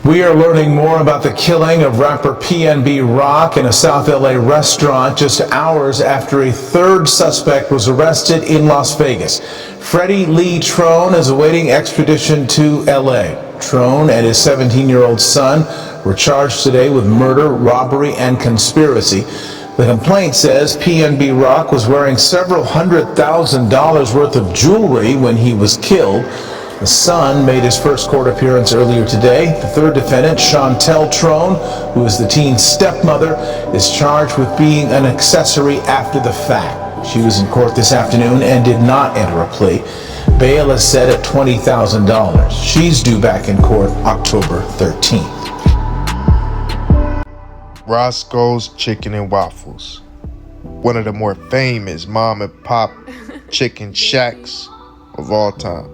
We are learning more about the killing of rapper PNB Rock in a South LA restaurant just hours after a third suspect was arrested in Las Vegas. Freddie Lee Trone is awaiting extradition to LA. Trone and his 17-year-old son were charged today with murder, robbery, and conspiracy. The complaint says PNB Rock was wearing several $100,000 worth of jewelry when he was killed. The son made his first court appearance earlier today. The third defendant, Chantel Trone, who is the teen's stepmother, is charged with being an accessory after the fact. She was in court this afternoon and did not enter a plea. Bail is set at $20,000. She's due back in court October 13th. Roscoe's Chicken and Waffles, one of the more famous mom and pop chicken shacks of all time.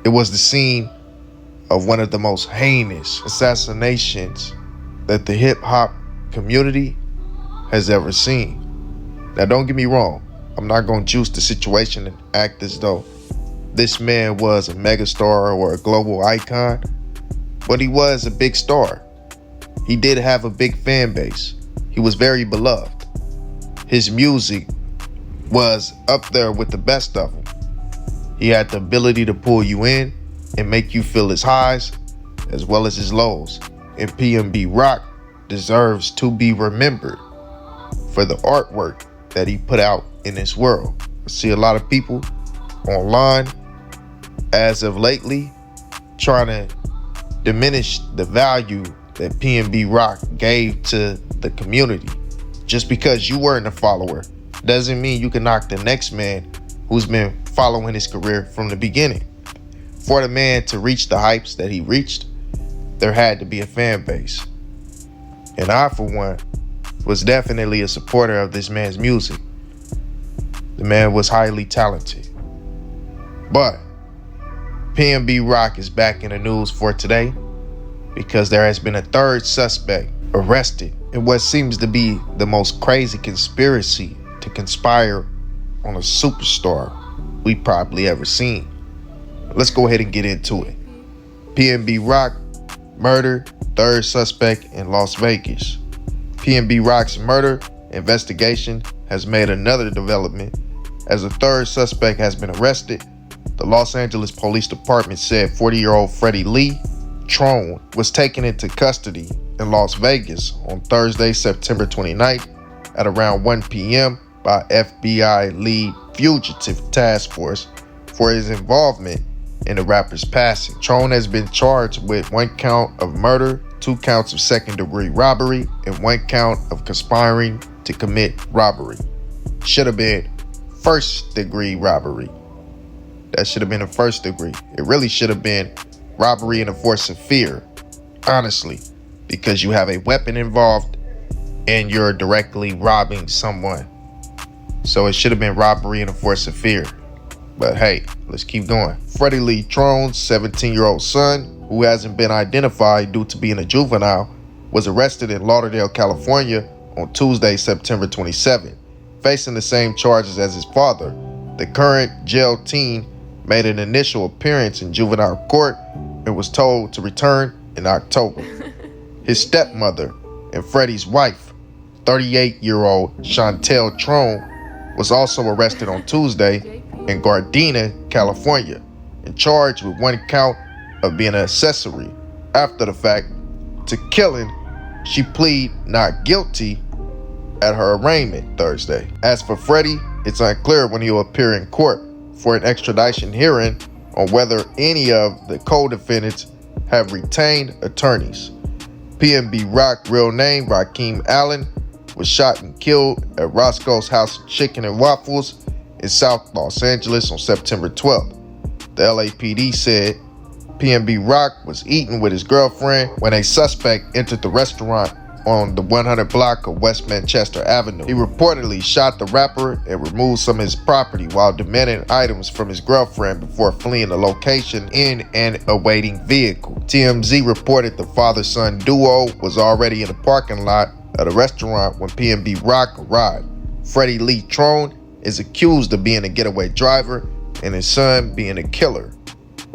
It was the scene of one of the most heinous assassinations that the hip-hop community has ever seen. Now, don't get me wrong. I'm not going to juice the situation and act as though this man was a megastar or a global icon, but he was a big star. He did have a big fan base. He was very beloved. His music was up there with the best of them. He had the ability to pull you in and make you feel his highs as well as his lows. And PNB Rock deserves to be remembered for the artwork that he put out in this world. I see a lot of people online as of lately trying to diminish the value that PNB Rock gave to the community. Just because you weren't a follower doesn't mean you can knock the next man who's been following his career from the beginning. For the man to reach the heights that he reached, there had to be a fan base. And I, for one, was definitely a supporter of this man's music. The man was highly talented. But PNB Rock is back in the news for today because there has been a third suspect arrested in what seems to be the most crazy conspiracy to conspire on a superstar we probably ever seen. Let's go ahead and get into it. PNB Rock murder, third suspect in Las Vegas. PNB Rock's murder investigation has made another development as a third suspect has been arrested. The Los Angeles Police Department said 40-year-old Freddie Lee Trone was taken into custody in Las Vegas on Thursday, September 29th at around 1 p.m. by FBI lead fugitive task force for his involvement in the rapper's passing. Trone has been charged with 1 count of murder, 2 counts of second-degree robbery, and 1 count of conspiring to commit robbery. Should have been first-degree robbery. That should have been a first degree. It really should have been robbery in the force of fear, honestly, because you have a weapon involved and you're directly robbing someone. So it should have been robbery in the force of fear. But hey, let's keep going. Freddie Lee Trone's 17-year-old son, who hasn't been identified due to being a juvenile, was arrested in Lauderdale, California on Tuesday, September 27, facing the same charges as his father. The current jailed teen made an initial appearance in juvenile court and was told to return in October. His stepmother and Freddie's wife, 38-year-old Chantel Trone, was also arrested on Tuesday in Gardena, California, and charged with 1 count of being an accessory after the fact to killing. She pleaded not guilty at her arraignment Thursday. As for Freddie, it's unclear when he will appear in court for an extradition hearing on whether any of the co-defendants have retained attorneys. PNB Rock, real name Rakeem Allen, was shot and killed at Roscoe's House of Chicken and Waffles in South Los Angeles on September 12th. The LAPD said PNB Rock was eating with his girlfriend when a suspect entered the restaurant on the 100 block of West Manchester Avenue. He reportedly shot the rapper and removed some of his property while demanding items from his girlfriend before fleeing the location in an awaiting vehicle. TMZ reported the father-son duo was already in the parking lot of the restaurant when PNB Rock arrived. Freddie Lee Trone is accused of being a getaway driver and his son being a killer.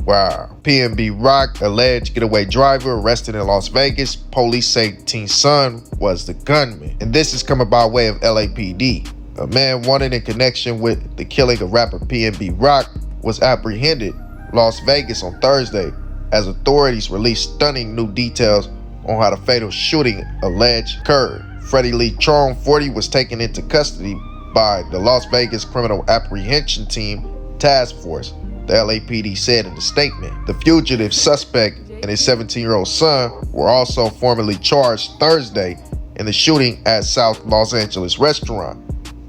Wow. PNB Rock, alleged getaway driver arrested in Las Vegas. Police say teen's son was the gunman. And this is coming by way of LAPD. A man wanted in connection with the killing of rapper PNB Rock was apprehended in Las Vegas on Thursday as authorities released stunning new details on how the fatal shooting alleged occurred. Freddie Lee Trone, 40, was taken into custody by the Las Vegas Criminal Apprehension Team Task Force, the LAPD said in a statement. The fugitive suspect and his 17-year-old son were also formally charged Thursday in the shooting at South Los Angeles restaurant.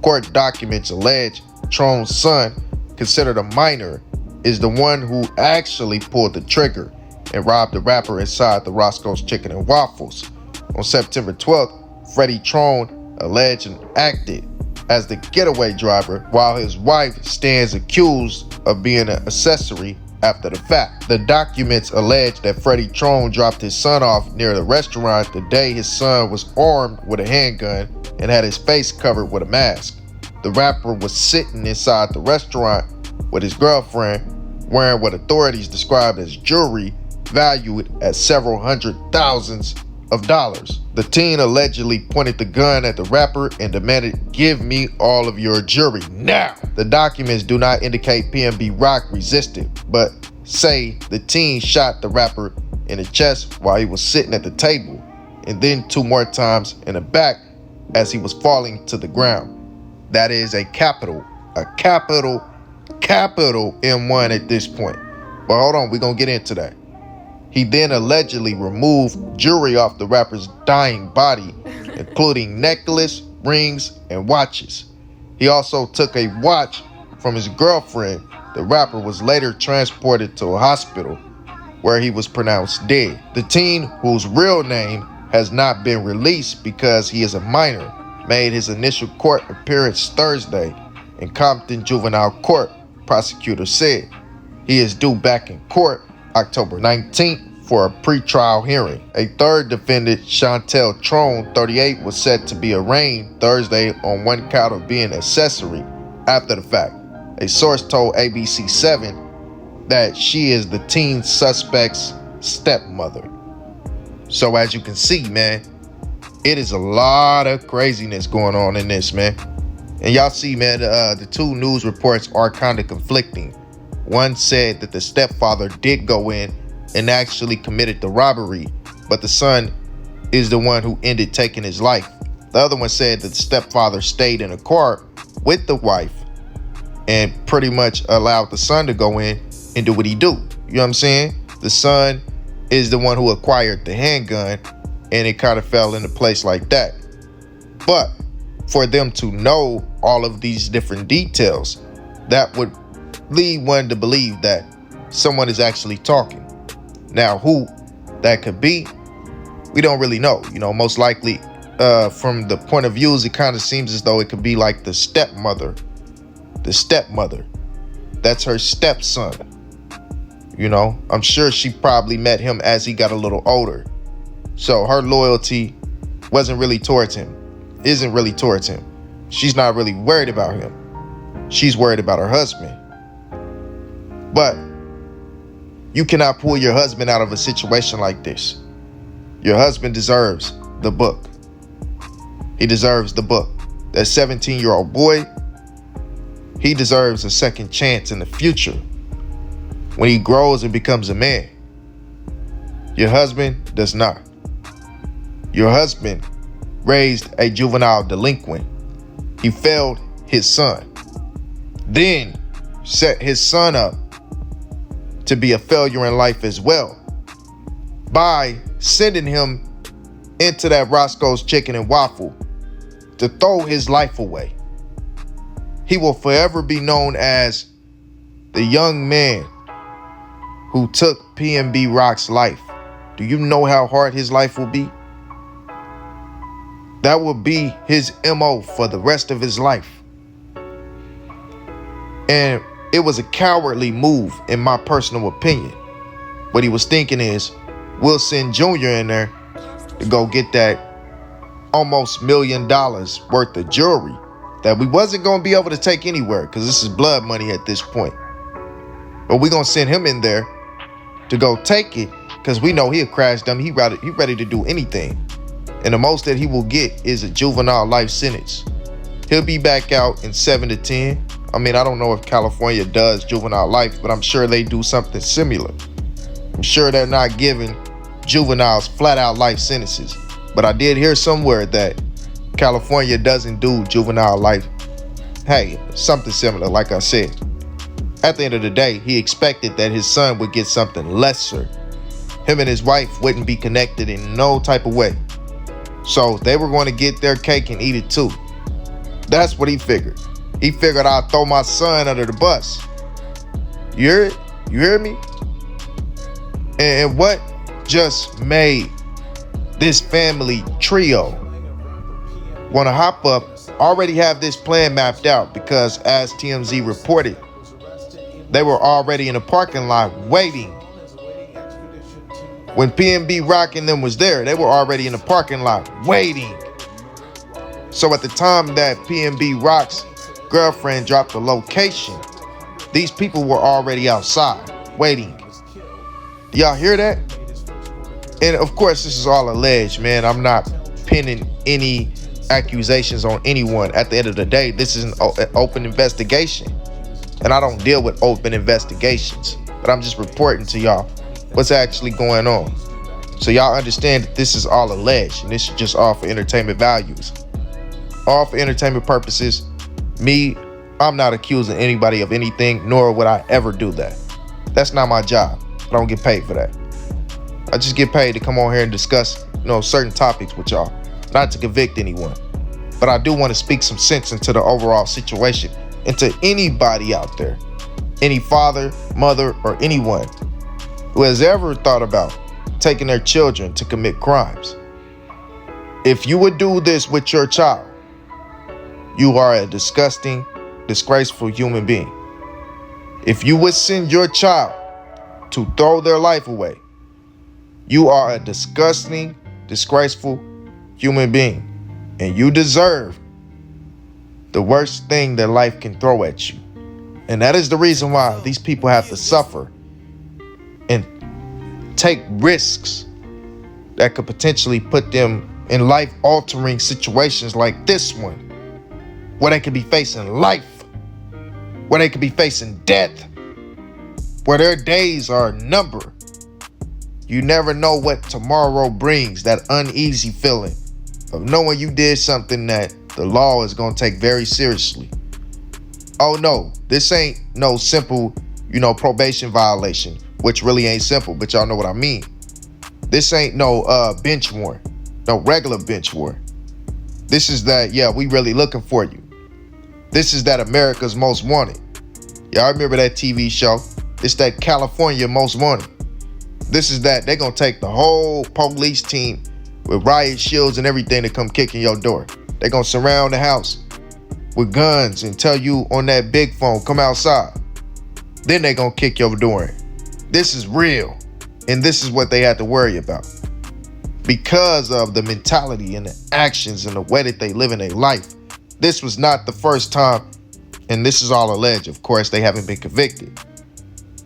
Court documents allege Trone's son, considered a minor, is the one who actually pulled the trigger and robbed the rapper inside the Roscoe's Chicken and Waffles. On September 12th, Freddie Trone alleged and acted as the getaway driver, while his wife stands accused of being an accessory after the fact. The documents allege that Freddie Trone dropped his son off near the restaurant the day his son was armed with a handgun and had his face covered with a mask. The rapper was sitting inside the restaurant with his girlfriend, wearing what authorities described as jewelry valued at several hundred thousands of dollars. The teen allegedly pointed the gun at the rapper and demanded, "Give me all of your jewelry now." The documents do not indicate PNB Rock resisted, but say the teen shot the rapper in the chest while he was sitting at the table, and then 2 more times in the back as he was falling to the ground. That is a capital M1 at this point. But hold on, we're gonna get into that. He then allegedly removed jewelry off the rapper's dying body, including necklace, rings, and watches. He also took a watch from his girlfriend. The rapper was later transported to a hospital where he was pronounced dead. The teen, whose real name has not been released because he is a minor, made his initial court appearance Thursday in Compton Juvenile Court, prosecutors said. He is due back in court October 19th for a pretrial hearing. A third defendant, Chantel Trone, 38, was set to be arraigned Thursday on 1 count of being accessory after the fact. A source told ABC7 that she is the teen suspect's stepmother. So as you can see, man, it is a lot of craziness going on in this, man. And y'all see, man, the 2 news reports are kind of conflicting. One said that the stepfather did go in and actually committed the robbery, but the son is the one who ended taking his life. The other one said that the stepfather stayed in a car with the wife and pretty much allowed the son to go in and do what he do. You know what I'm saying? The son is the one who acquired the handgun, and it kind of fell into place like that. But for them to know all of these different details, that would lead one to believe that someone is actually talking. Now, who that could be, we don't really know. You know, most likely from the point of views, it kind of seems as though it could be like the stepmother. The stepmother. That's her stepson. You know, I'm sure she probably met him as he got a little older. So her loyalty wasn't really towards him, isn't really towards him. She's not really worried about him. She's worried about her husband. But you cannot pull your husband out of a situation like this. Your husband deserves the book. He deserves the book. That 17-year-old boy, he deserves a second chance in the future when he grows and becomes a man. Your husband does not. Your husband raised a juvenile delinquent. He failed his son, then set his son up to be a failure in life as well by sending him into that Roscoe's Chicken and Waffle to throw his life away. He will forever be known as the young man who took PNB Rock's life. Do you know how hard his life will be? That will be his MO for the rest of his life. And it was a cowardly move, in my personal opinion. What he was thinking is, we'll send Junior in there to go get that almost $1 million worth of jewelry that we wasn't going to be able to take anywhere because this is blood money at this point. But we're going to send him in there to go take it, because we know he'll crash dumb. He ready to do anything. And the most that he will get is a juvenile life sentence. He'll be back out in 7 to 10. I mean, I don't know if California does juvenile life, but I'm sure they do something similar. I'm sure they're not giving juveniles flat out life sentences. But I did hear somewhere that California doesn't do juvenile life. Hey, something similar, like I said. At the end of the day, he expected that his son would get something lesser. Him and his wife wouldn't be connected in no type of way. So they were going to get their cake and eat it too. That's what he figured. He figured I'd throw my son under the bus. You hear it? You hear me? And what just made this family trio want to hop up, already have this plan mapped out, because as TMZ reported, they were already in the parking lot waiting. When PNB Rock and them was there, they were already in the parking lot waiting. So at the time that PNB Rock's girlfriend dropped the location, these people were already outside waiting. Y'all hear that? And of course, this is all alleged, man. I'm not pinning any accusations on anyone. At the end of the day, this is an open investigation. And I don't deal with open investigations, but I'm just reporting to y'all what's actually going on. So y'all understand that this is all alleged, and this is just all for entertainment values. All for entertainment purposes. Me, I'm not accusing anybody of anything, nor would I ever do that. That's not my job. I don't get paid for that. I just get paid to come on here and discuss, certain topics with y'all, not to convict anyone. But I do want to speak some sense into the overall situation, and to anybody out there, any father, mother, or anyone who has ever thought about taking their children to commit crimes. If you would do this with your child, you are a disgusting, disgraceful human being. If you would send your child to throw their life away, you are a disgusting, disgraceful human being, and you deserve the worst thing that life can throw at you. And that is the reason why these people have to suffer and take risks that could potentially put them in life-altering situations like this one, where they could be facing life, where they could be facing death, where their days are numbered. You never know what tomorrow brings, that uneasy feeling of knowing you did something that the law is going to take very seriously. Oh no, this ain't no simple, probation violation, which really ain't simple, but y'all know what I mean. This ain't no bench warrant, no regular bench warrant. This is that, yeah, we really looking for you. This is that America's Most Wanted. Y'all remember that TV show? It's that California Most Wanted. This is that they're going to take the whole police team with riot shields and everything to come kicking your door. They're going to surround the house with guns and tell you on that big phone, come outside. Then they're going to kick your door in. This is real. And this is what they had to worry about. Because of the mentality and the actions and the way that they live in their life. This was not the first time, and this is all alleged. Of course, they haven't been convicted.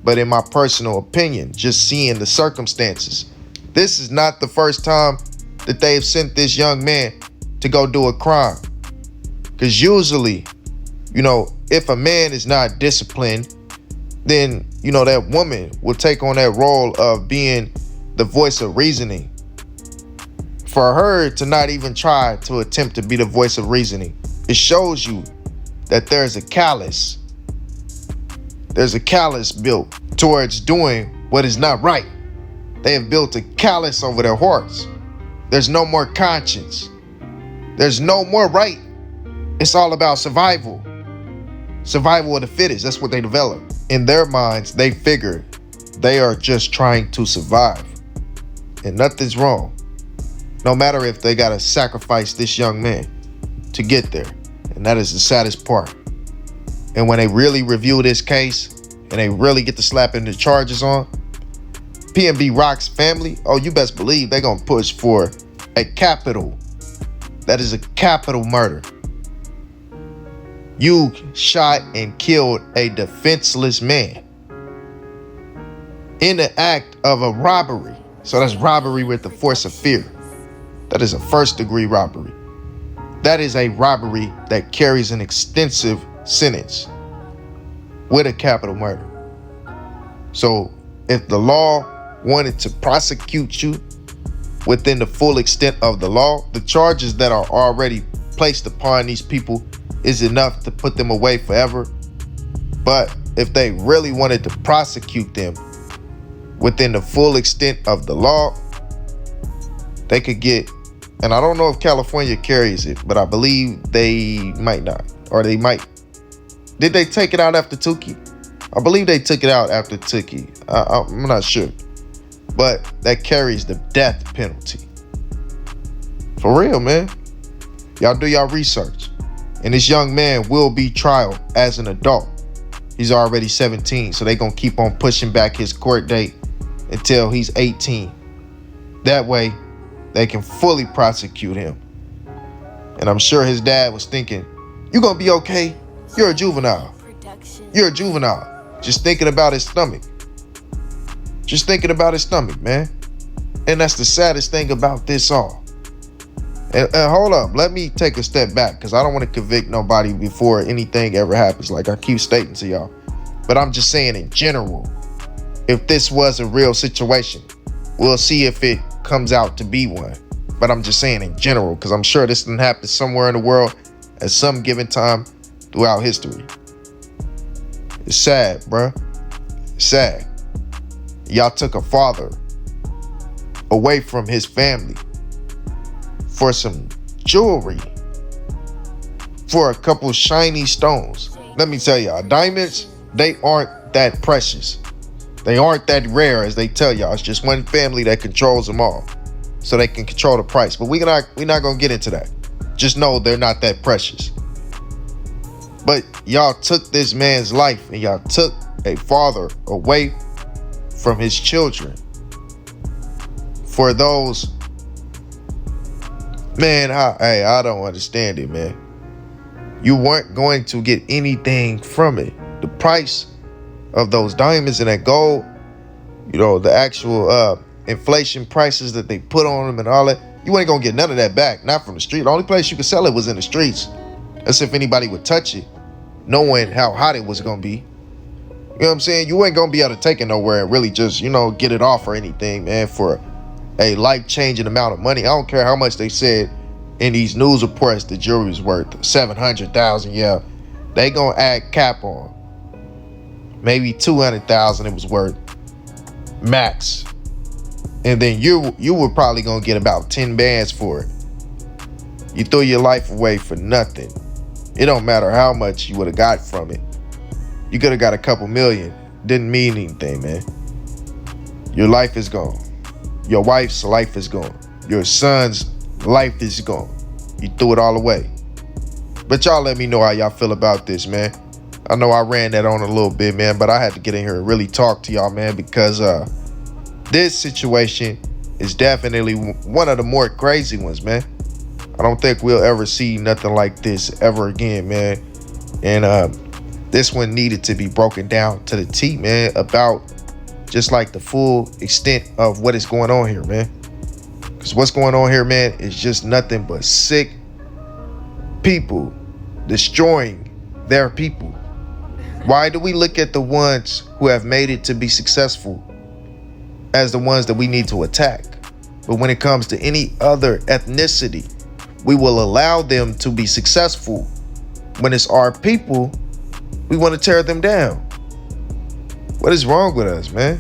But in my personal opinion, just seeing the circumstances, this is not the first time that they've sent this young man to go do a crime. Because usually, if a man is not disciplined, then, that woman will take on that role of being the voice of reasoning. For her to not even try to attempt to be the voice of reasoning, it shows you that there's a callous. There's a callous built towards doing what is not right. They have built a callous over their hearts. There's no more conscience. There's no more right. It's all about survival. Survival of the fittest. That's what they develop. In their minds, they figure they are just trying to survive. And nothing's wrong. No matter if they got to sacrifice this young man to get there. And that is the saddest part. And when they really review this case and they really get to slapping the charges on, PNB Rock's family, oh, you best believe they're going to push for a capital. That is a capital murder. You shot and killed a defenseless man in the act of a robbery. So that's robbery with the force of fear. That is a first-degree robbery. That is a robbery that carries an extensive sentence with a capital murder. So if the law wanted to prosecute you within the full extent of the law, the charges that are already placed upon these people is enough to put them away forever. But if they really wanted to prosecute them within the full extent of the law, they could get, and I don't know if California carries it, but I believe they might not, or they might. Did they take it out after Tukey? I believe they took it out after Tukey. I'm not sure. But that carries the death penalty. For real, man. Y'all do y'all research. And this young man will be tried as an adult. He's already 17, so they're going to keep on pushing back his court date until he's 18. That way, they can fully prosecute him. And I'm sure his dad was thinking, "You're going to be okay. You're a juvenile. You're a juvenile." Just thinking about his stomach. Just thinking about his stomach, man. And that's the saddest thing about this all. And hold up, let me take a step back, because I don't want to convict nobody before anything ever happens, like I keep stating to y'all. But I'm just saying in general, if this was a real situation, we'll see if it comes out to be one. But I'm just saying in general, because I'm sure this didn't happen somewhere in the world at some given time throughout history. It's sad, bruh. It's sad. Y'all took a father away from his family for some jewelry, for a couple shiny stones. Let me tell y'all, diamonds, they aren't that precious. They aren't that rare as they tell y'all. It's just one family that controls them all, so they can control the price. But we're not gonna get into that. Just know they're not that precious. But y'all took this man's life, and y'all took a father away from his children for those. Man, I don't understand it, man. You weren't going to get anything from it. The price of those diamonds and that gold, you know, the actual inflation prices that they put on them and all that, you ain't gonna get none of that back, not from the street. The only place you could sell it was in the streets. That's if anybody would touch it, knowing how hot it was gonna be. You know what I'm saying? You ain't gonna be able to take it nowhere and really just, get it off or anything, man, for a life-changing amount of money. I don't care how much they said in these news reports the jewelry was worth $700,000. Yeah, they gonna add cap on. Maybe $200,000 it was worth max, and then you were probably gonna get about 10 bands for it. You threw your life away for nothing. It don't matter how much you would have got from it. You could have got a couple million. Didn't mean anything, man. Your life is gone. Your wife's life is gone. Your son's life is gone. You threw it all away. But y'all let me know how y'all feel about this, man. I know I ran that on a little bit, man, but I had to get in here and really talk to y'all, man, because this situation is definitely one of the more crazy ones, man. I don't think we'll ever see nothing like this ever again, man. And this one needed to be broken down to the T, man, about just like the full extent of what is going on here, man. Because what's going on here, man, is just nothing but sick people destroying their people. Why do we look at the ones who have made it to be successful as the ones that we need to attack? But when it comes to any other ethnicity, we will allow them to be successful. When it's our people, we want to tear them down. What is wrong with us, man?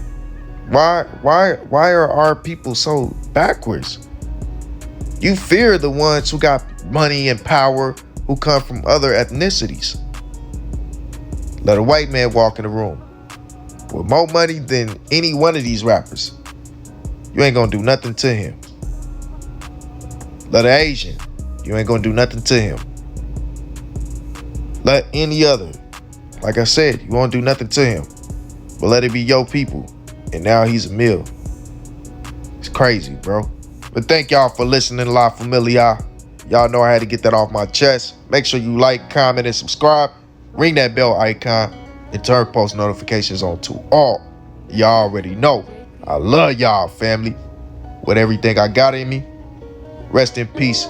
Why are our people so backwards? You fear the ones who got money and power, who come from other ethnicities. Let a white man walk in the room with more money than any one of these rappers. You ain't gonna do nothing to him. Let an Asian, you ain't gonna do nothing to him. Let any other, like I said, you won't do nothing to him. But let it be your people. And now he's a meal. It's crazy, bro. But thank y'all for listening, La Familia. Y'all know I had to get that off my chest. Make sure you like, comment, and subscribe. Ring that bell icon and turn post notifications on to all. Y'all already know I love y'all, family. With everything I got in me, rest in peace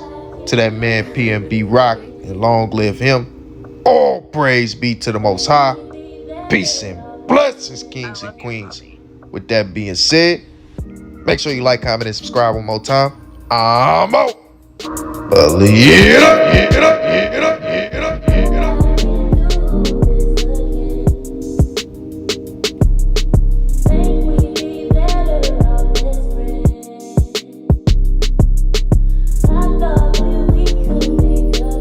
to that man PNB Rock, and long live him. All praise be to the Most High. Peace and blessings, kings and queens. With that being said, make sure you like, comment, and subscribe one more time. I'm out. Believe it up, yeah, it up, yeah, it up.